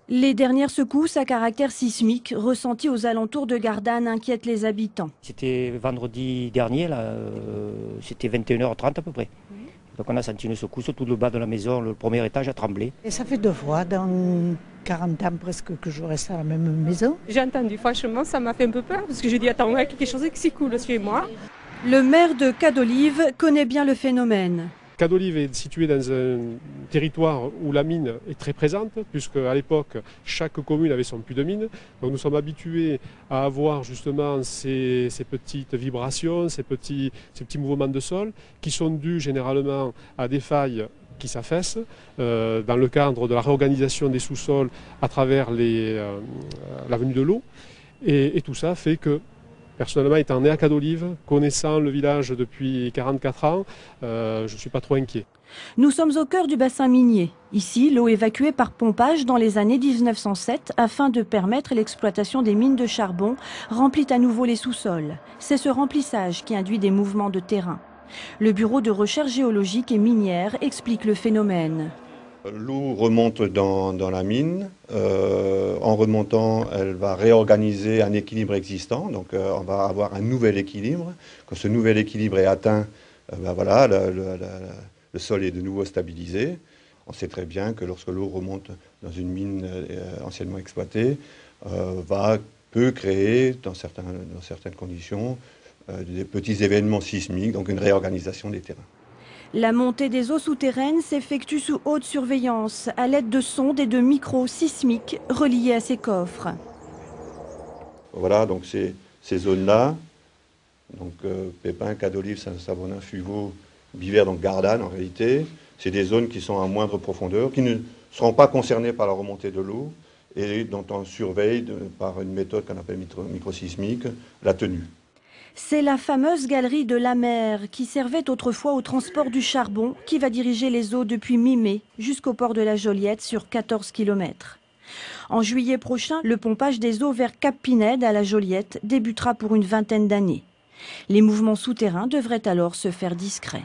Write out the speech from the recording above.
Les dernières secousses à caractère sismique ressenties aux alentours de Gardanne inquiètent les habitants. C'était vendredi dernier, là, c'était 21h30 à peu près. Donc on a senti une secousse, tout le bas de la maison, le premier étage a tremblé. Et ça fait 2 fois dans 40 ans presque que je reste à la même maison. J'ai entendu, franchement, ça m'a fait un peu peur parce que j'ai dit, attends, il y a quelque chose qui s'écoule chez moi. Le maire de Cadolive connaît bien le phénomène. Cadolive est situé dans un territoire où la mine est très présente, puisque à l'époque, chaque commune avait son puits de mine. Donc nous sommes habitués à avoir justement ces petites vibrations, ces petits mouvements de sol, qui sont dus généralement à des failles qui s'affaissent dans le cadre de la réorganisation des sous-sols à travers la venue de l'eau. Et tout ça fait que, personnellement, étant né à Cadolive, connaissant le village depuis 44 ans, je ne suis pas trop inquiet. Nous sommes au cœur du bassin minier. Ici, l'eau évacuée par pompage dans les années 1907 afin de permettre l'exploitation des mines de charbon remplit à nouveau les sous-sols. C'est ce remplissage qui induit des mouvements de terrain. Le Bureau de recherche géologique et minière explique le phénomène. L'eau remonte dans la mine. En remontant, elle va réorganiser un équilibre existant. Donc on va avoir un nouvel équilibre. Quand ce nouvel équilibre est atteint, voilà, le sol est de nouveau stabilisé. On sait très bien que lorsque l'eau remonte dans une mine anciennement exploitée, peut créer, dans certaines conditions, des petits événements sismiques, donc une réorganisation des terrains. La montée des eaux souterraines s'effectue sous haute surveillance à l'aide de sondes et de micros sismiques reliés à ces coffres. Voilà, donc ces zones-là, donc Pépin, Cadolive, Saint-Savonin, Fuveau, Biver, donc Gardanne en réalité, c'est des zones qui sont à moindre profondeur, qui ne seront pas concernées par la remontée de l'eau et dont on surveille par une méthode qu'on appelle microsismique la tenue. C'est la fameuse galerie de la mer qui servait autrefois au transport du charbon qui va diriger les eaux depuis mi-mai jusqu'au port de la Joliette sur 14 km. En juillet prochain, le pompage des eaux vers Cap Pinède à la Joliette débutera pour une vingtaine d'années. Les mouvements souterrains devraient alors se faire discrets.